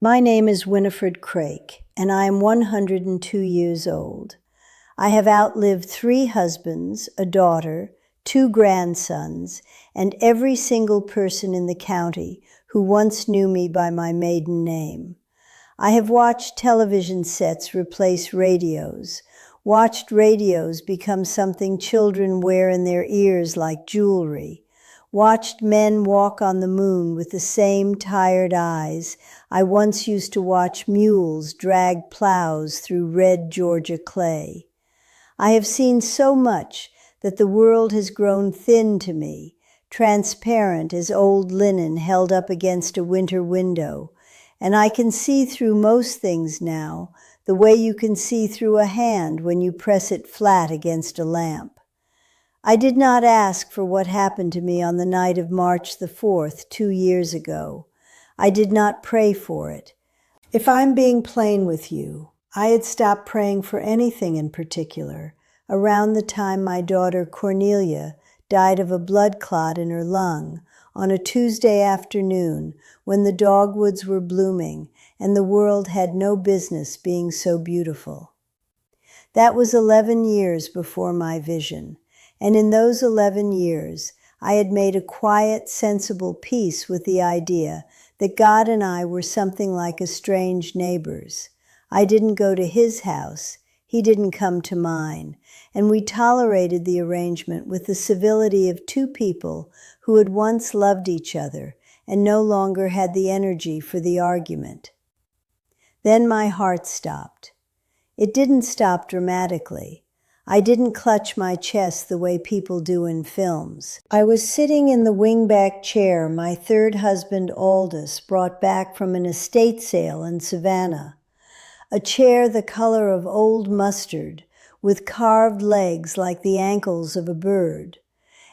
My name is Winifred Craik, and I am 102 years old. I have outlived 3 husbands, a daughter, 2 grandsons, and every single person in the county who once knew me by my maiden name. I have watched television sets replace radios, watched radios become something children wear in their ears like jewelry, watched men walk on the moon with the same tired eyes I once used to watch mules drag plows through red Georgia clay. I have seen so much that the world has grown thin to me, transparent as old linen held up against a winter window, and I can see through most things now, the way you can see through a hand when you press it flat against a lamp. I did not ask for what happened to me on the night of March the 4th, 2 years ago. I did not pray for it. If I'm being plain with you, I had stopped praying for anything in particular around the time my daughter Cornelia died of a blood clot in her lung on a Tuesday afternoon when the dogwoods were blooming and the world had no business being so beautiful. That was 11 years before my vision, and in those 11 years, I had made a quiet, sensible peace with the idea that God and I were something like estranged neighbors. I didn't go to his house, he didn't come to mine, and we tolerated the arrangement with the civility of 2 people who had once loved each other and no longer had the energy for the argument. Then my heart stopped. It didn't stop dramatically. I didn't clutch my chest the way people do in films. I was sitting in the wingback chair my 3rd husband Aldous brought back from an estate sale in Savannah, a chair the color of old mustard with carved legs like the ankles of a bird.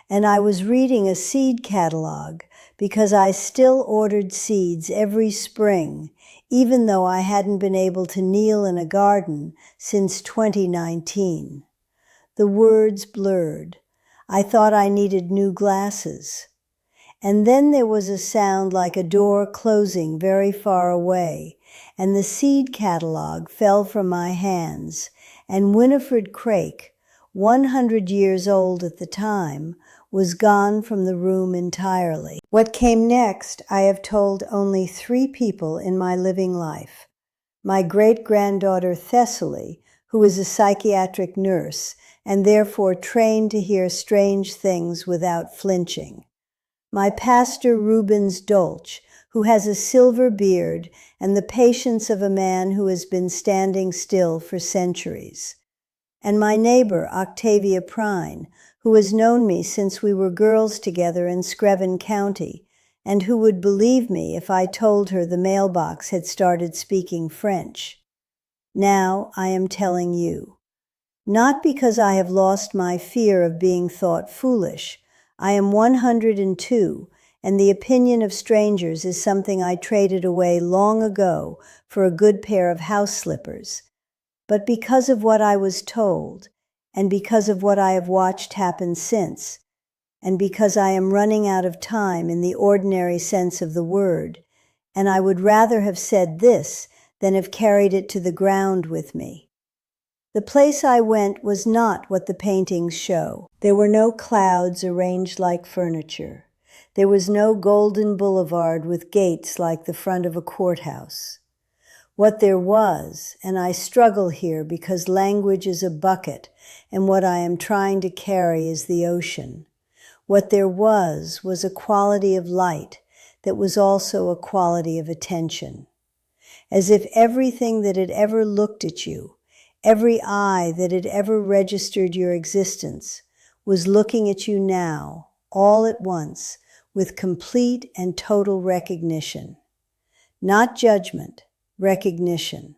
And I was reading a seed catalog because I still ordered seeds every spring, even though I hadn't been able to kneel in a garden since 2019. The words blurred. I thought I needed new glasses. And then there was a sound like a door closing very far away, and the seed catalog fell from my hands, and Winifred Craik, 100 years old at the time, was gone from the room entirely. What came next, I have told only 3 people in my living life. My great-granddaughter Thessaly, who is a psychiatric nurse and therefore trained to hear strange things without flinching. My pastor Rubens Dolch, who has a silver beard and the patience of a man who has been standing still for centuries. And my neighbor Octavia Prine, who has known me since we were girls together in Screven County, and who would believe me if I told her the mailbox had started speaking French. Now I am telling you. Not because I have lost my fear of being thought foolish. I am 102, and the opinion of strangers is something I traded away long ago for a good pair of house slippers. But because of what I was told, and because of what I have watched happen since, and because I am running out of time in the ordinary sense of the word, and I would rather have said this than have carried it to the ground with me. The place I went was not what the paintings show. There were no clouds arranged like furniture. There was no golden boulevard with gates like the front of a courthouse. What there was, and I struggle here because language is a bucket and what I am trying to carry is the ocean. What there was a quality of light that was also a quality of attention. As if everything that had ever looked at you, every eye that had ever registered your existence, was looking at you now, all at once, with complete and total recognition. Not judgment, recognition.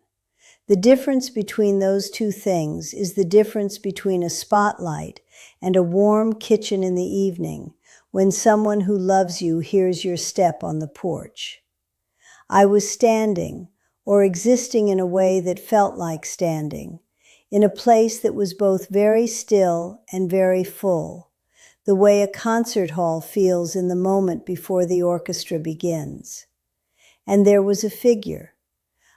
The difference between those 2 things is the difference between a spotlight and a warm kitchen in the evening when someone who loves you hears your step on the porch. I was standing, or existing in a way that felt like standing, in a place that was both very still and very full, the way a concert hall feels in the moment before the orchestra begins. And there was a figure,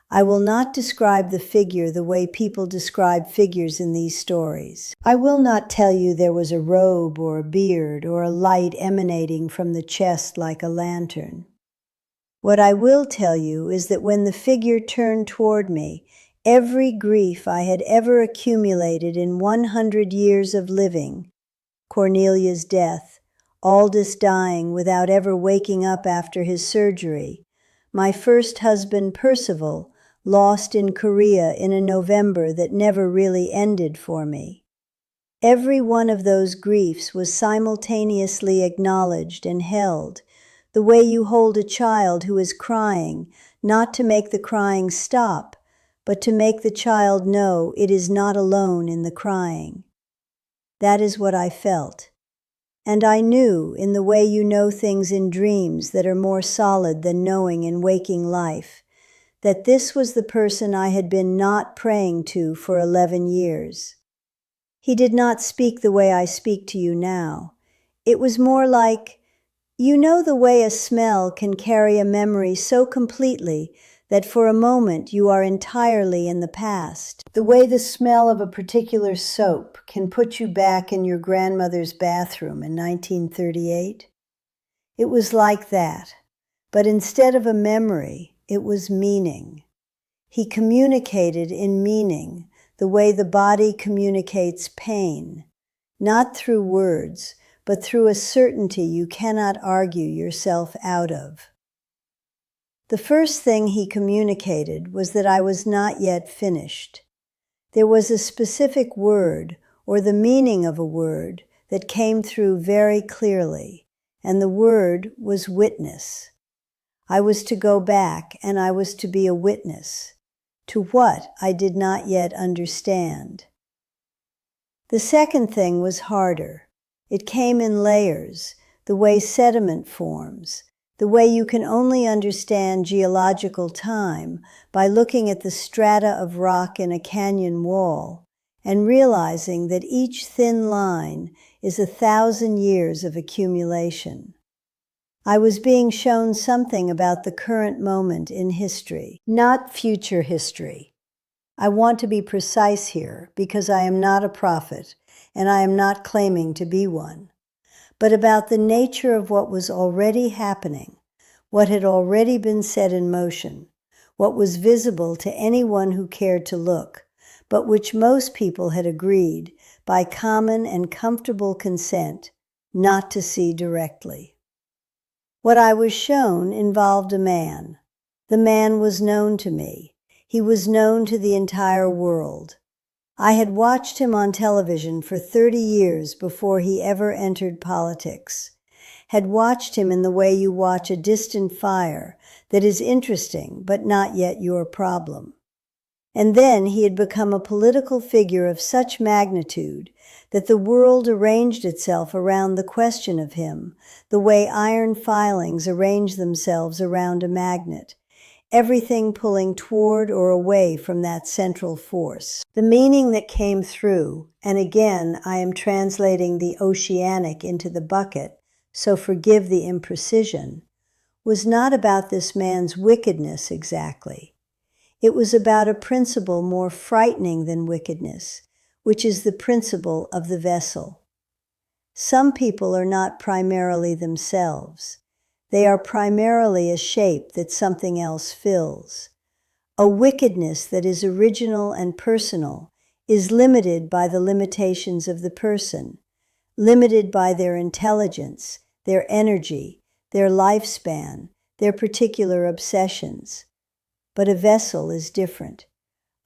I will not describe the figure the way people describe figures in these stories. I will not tell you there was a robe or a beard or a light emanating from the chest like a lantern. What I will tell you is that when the figure turned toward me, every grief I had ever accumulated in 100 years of living, Cornelia's death, Aldous dying without ever waking up after his surgery, my first husband Percival lost in Korea in a November that never really ended for me. Every one of those griefs was simultaneously acknowledged and held, the way you hold a child who is crying, not to make the crying stop, but to make the child know it is not alone in the crying. That is what I felt. And I knew, in the way you know things in dreams that are more solid than knowing in waking life, that this was the person I had been not praying to for 11 years. He did not speak the way I speak to you now. It was more like, you know the way a smell can carry a memory so completely that for a moment you are entirely in the past. The way the smell of a particular soap can put you back in your grandmother's bathroom in 1938. It was like that, but instead of a memory, it was meaning. He communicated in meaning, the way the body communicates pain, not through words, but through a certainty you cannot argue yourself out of. The first thing he communicated was that I was not yet finished. There was a specific word, or the meaning of a word, that came through very clearly, and the word was witness. I was to go back, and I was to be a witness. To what I did not yet understand. The second thing was harder. It came in layers, the way sediment forms, the way you can only understand geological time by looking at the strata of rock in a canyon wall and realizing that each thin line is 1,000 years of accumulation. I was being shown something about the current moment in history, not future history. I want to be precise here because I am not a prophet and I am not claiming to be one, but about the nature of what was already happening, what had already been set in motion, what was visible to anyone who cared to look, but which most people had agreed, by common and comfortable consent, not to see directly. What I was shown involved a man. The man was known to me. He was known to the entire world. I had watched him on television for 30 years before he ever entered politics, had watched him in the way you watch a distant fire that is interesting but not yet your problem. And then he had become a political figure of such magnitude that the world arranged itself around the question of him, the way iron filings arrange themselves around a magnet, everything pulling toward or away from that central force. The meaning that came through, and again I am translating the oceanic into the bucket, so forgive the imprecision, was not about this man's wickedness exactly. It was about a principle more frightening than wickedness, which is the principle of the vessel. Some people are not primarily themselves. They are primarily a shape that something else fills. A wickedness that is original and personal is limited by the limitations of the person, limited by their intelligence, their energy, their lifespan, their particular obsessions. But a vessel is different.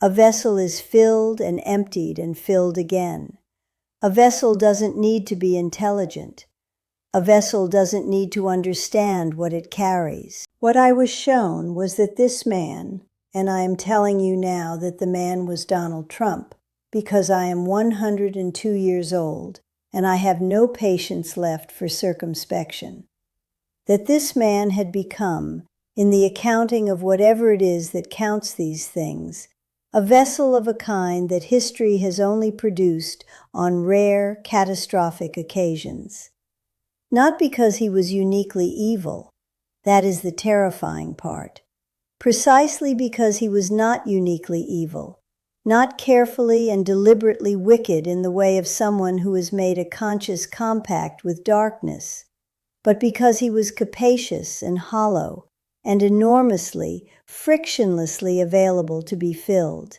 A vessel is filled and emptied and filled again. A vessel doesn't need to be intelligent. A vessel doesn't need to understand what it carries. What I was shown was that this man, and I am telling you now that the man was Donald Trump, because I am 102 years old and I have no patience left for circumspection, that this man had become, in the accounting of whatever it is that counts these things, a vessel of a kind that history has only produced on rare, catastrophic occasions. Not because he was uniquely evil, that is the terrifying part, precisely because he was not uniquely evil, not carefully and deliberately wicked in the way of someone who has made a conscious compact with darkness, but because he was capacious and hollow and enormously, frictionlessly available to be filled.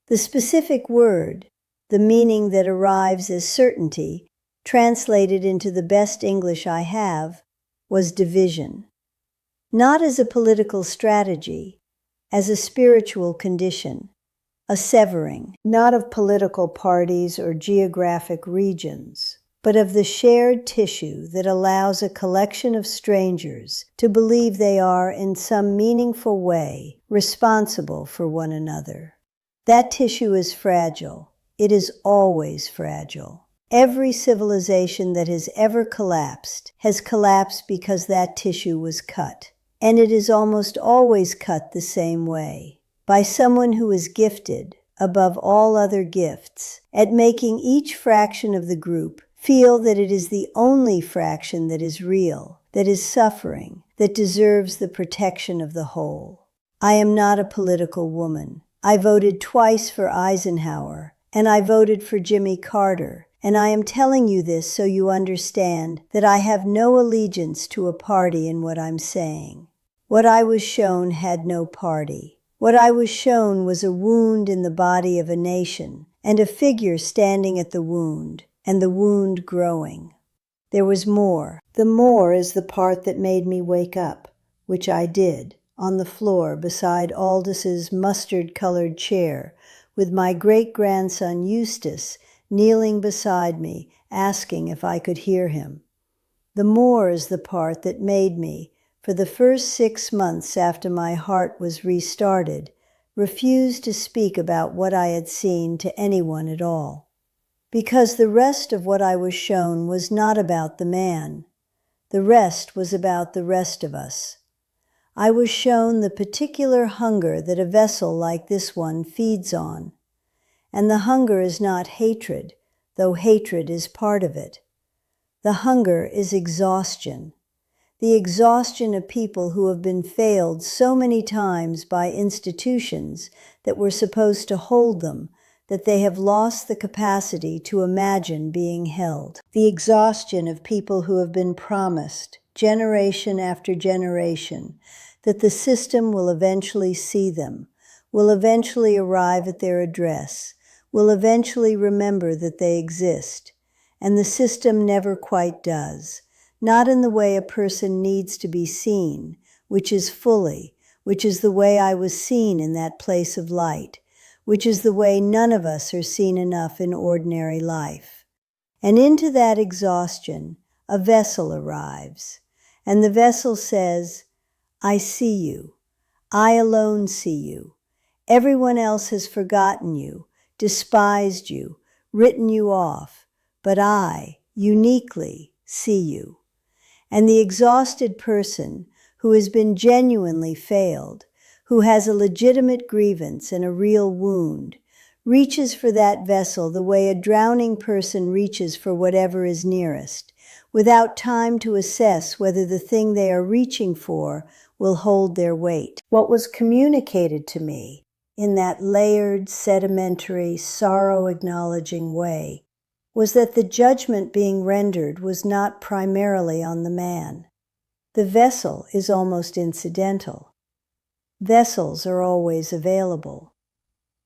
The specific word, the meaning that arrives as certainty, translated into the best English I have, was division. Not as a political strategy, as a spiritual condition, a severing, not of political parties or geographic regions, but of the shared tissue that allows a collection of strangers to believe they are in some meaningful way responsible for one another. That tissue is fragile. It is always fragile. Every civilization that has ever collapsed has collapsed because that tissue was cut. And it is almost always cut the same way, by someone who is gifted, above all other gifts, at making each fraction of the group feel that it is the only fraction that is real, that is suffering, that deserves the protection of the whole. I am not a political woman. I voted twice for Eisenhower, and I voted for Jimmy Carter, and I am telling you this so you understand that I have no allegiance to a party in what I'm saying. What I was shown had no party. What I was shown was a wound in the body of a nation, and a figure standing at the wound, and the wound growing. There was more. The more is the part that made me wake up, which I did, on the floor beside Aldous' mustard-colored chair, with my great-grandson Eustace kneeling beside me, asking if I could hear him. The more is the part that made me, for the first 6 months after my heart was restarted, refuse to speak about what I had seen to anyone at all. Because the rest of what I was shown was not about the man. The rest was about the rest of us. I was shown the particular hunger that a vessel like this one feeds on. And the hunger is not hatred, though hatred is part of it. The hunger is exhaustion. The exhaustion of people who have been failed so many times by institutions that were supposed to hold them, that they have lost the capacity to imagine being held. The exhaustion of people who have been promised, generation after generation, that the system will eventually see them, will eventually arrive at their address, will eventually remember that they exist, and the system never quite does, not in the way a person needs to be seen, which is fully, which is the way I was seen in that place of light, which is the way none of us are seen enough in ordinary life. And into that exhaustion, a vessel arrives, and the vessel says, I see you. I alone see you. Everyone else has forgotten you, despised you, written you off, but I, uniquely, see you. And the exhausted person, who has been genuinely failed, who has a legitimate grievance and a real wound, reaches for that vessel the way a drowning person reaches for whatever is nearest, without time to assess whether the thing they are reaching for will hold their weight. What was communicated to me in that layered, sedimentary, sorrow-acknowledging way was that the judgment being rendered was not primarily on the man. The vessel is almost incidental. Vessels are always available.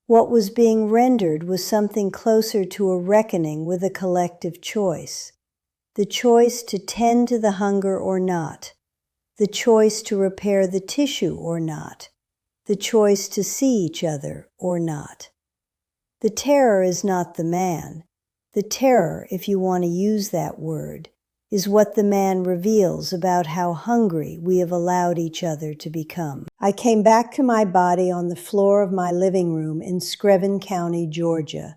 What was being rendered was something closer to a reckoning with a collective choice. The choice to tend to the hunger or not. The choice to repair the tissue or not. The choice to see each other or not. The terror is not the man. The terror, if you want to use that word, is what the man reveals about how hungry we have allowed each other to become. I came back to my body on the floor of my living room in Screven County, Georgia,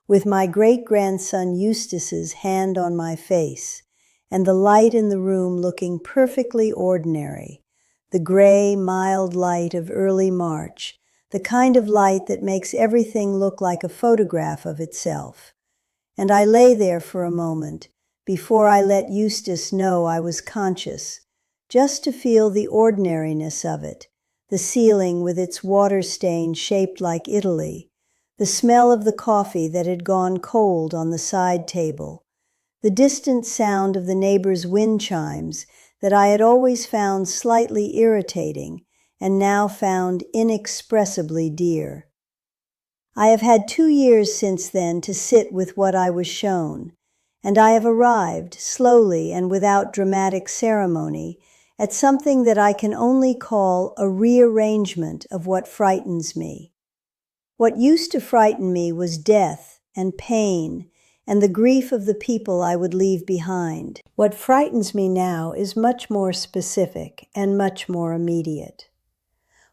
with my great-grandson Eustace's hand on my face, and the light in the room looking perfectly ordinary, the gray, mild light of early March, the kind of light that makes everything look like a photograph of itself. And I lay there for a moment, before I let Eustace know I was conscious, just to feel the ordinariness of it, the ceiling with its water stain shaped like Italy, the smell of the coffee that had gone cold on the side table, the distant sound of the neighbor's wind chimes that I had always found slightly irritating and now found inexpressibly dear. I have had 2 years since then to sit with what I was shown, and I have arrived, slowly and without dramatic ceremony, at something that I can only call a rearrangement of what frightens me. What used to frighten me was death and pain and the grief of the people I would leave behind. What frightens me now is much more specific and much more immediate.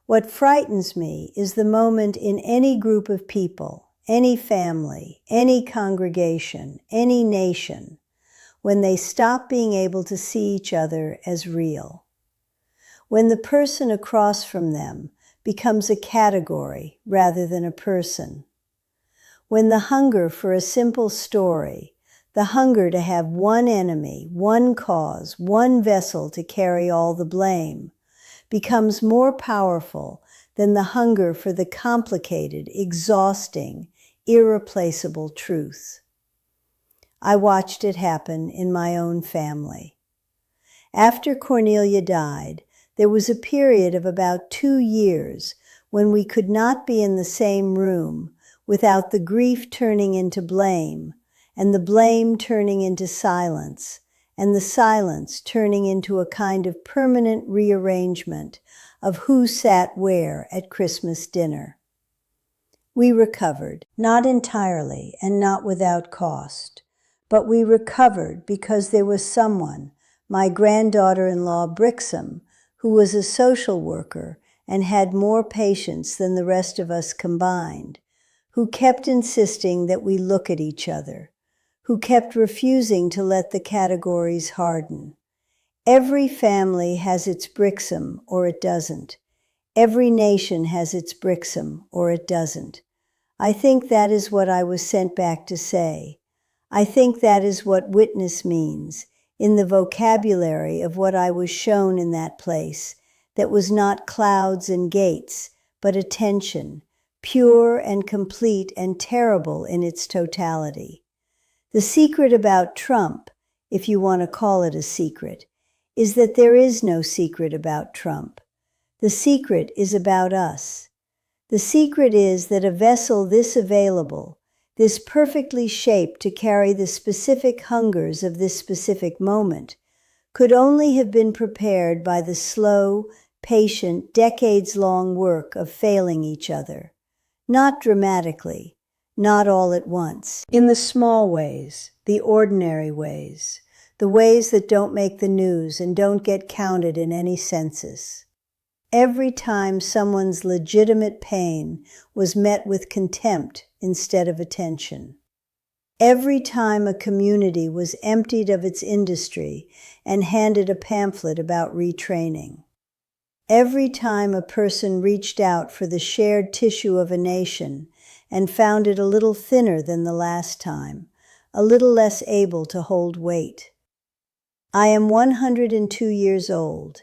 What frightens me is the moment in any group of people, any family, any congregation, any nation, when they stop being able to see each other as real. When the person across from them becomes a category rather than a person. When the hunger for a simple story, the hunger to have one enemy, one cause, one vessel to carry all the blame, becomes more powerful than the hunger for the complicated, exhausting, irreplaceable truth. I watched it happen in my own family. After Cornelia died, there was a period of about 2 years when we could not be in the same room without the grief turning into blame, and the blame turning into silence, and the silence turning into a kind of permanent rearrangement of who sat where at Christmas dinner. We recovered, not entirely and not without cost, but we recovered because there was someone, my granddaughter-in-law Brixham, who was a social worker and had more patience than the rest of us combined, who kept insisting that we look at each other, who kept refusing to let the categories harden. Every family has its Brixham or it doesn't. Every nation has its Brixham or it doesn't. I think that is what I was sent back to say. I think that is what witness means, in the vocabulary of what I was shown in that place, that was not clouds and gates, but attention, pure and complete and terrible in its totality. The secret about Trump, if you want to call it a secret, is that there is no secret about Trump. The secret is about us. The secret is that a vessel this available, this perfectly shaped to carry the specific hungers of this specific moment, could only have been prepared by the slow, patient, decades-long work of failing each other. Not dramatically, not all at once. In the small ways, the ordinary ways, the ways that don't make the news and don't get counted in any census. Every time someone's legitimate pain was met with contempt instead of attention. Every time a community was emptied of its industry and handed a pamphlet about retraining. Every time a person reached out for the shared tissue of a nation and found it a little thinner than the last time, a little less able to hold weight. I am 102 years old.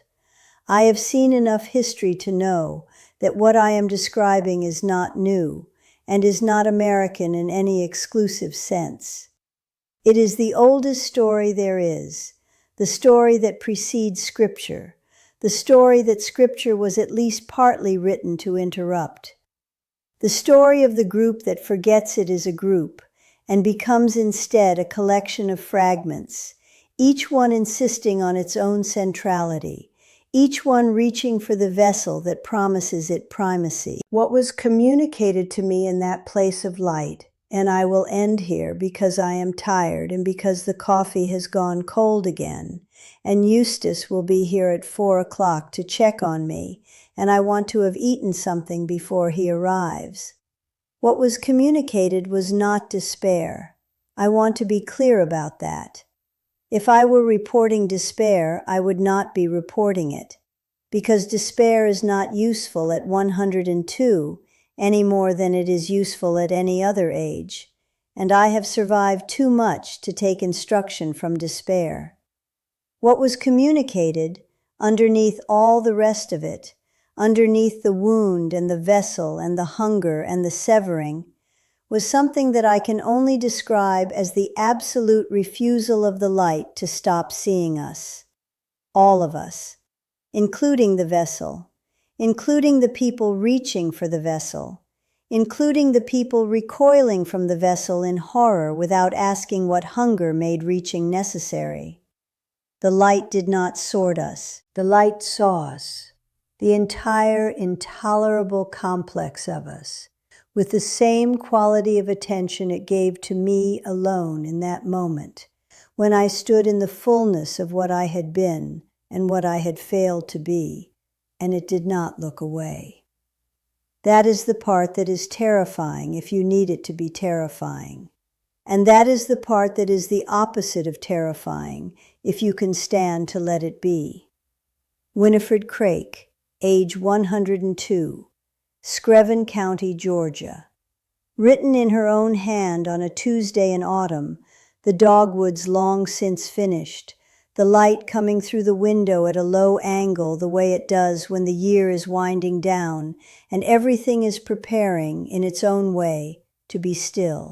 I have seen enough history to know that what I am describing is not new and is not American in any exclusive sense. It is the oldest story there is, the story that precedes Scripture, the story that Scripture was at least partly written to interrupt. The story of the group that forgets it is a group and becomes instead a collection of fragments, each one insisting on its own centrality, each one reaching for the vessel that promises it primacy. What was communicated to me in that place of light, and I will end here because I am tired and because the coffee has gone cold again, and Eustace will be here at 4 o'clock to check on me, and I want to have eaten something before he arrives. What was communicated was not despair. I want to be clear about that. If I were reporting despair, I would not be reporting it, because despair is not useful at 102 any more than it is useful at any other age, and I have survived too much to take instruction from despair. What was communicated, underneath all the rest of it, underneath the wound and the vessel and the hunger and the severing, was something that I can only describe as the absolute refusal of the light to stop seeing us. All of us, including the vessel, including the people reaching for the vessel, including the people recoiling from the vessel in horror without asking what hunger made reaching necessary. The light did not sort us. The light saw us, the entire intolerable complex of us, with the same quality of attention it gave to me alone in that moment, when I stood in the fullness of what I had been and what I had failed to be, and it did not look away. That is the part that is terrifying if you need it to be terrifying. And that is the part that is the opposite of terrifying if you can stand to let it be. Winifred Craik, age 102, Screven County, Georgia. Written in her own hand on a Tuesday in autumn, the dogwoods long since finished, the light coming through the window at a low angle the way it does when the year is winding down and everything is preparing, in its own way, to be still.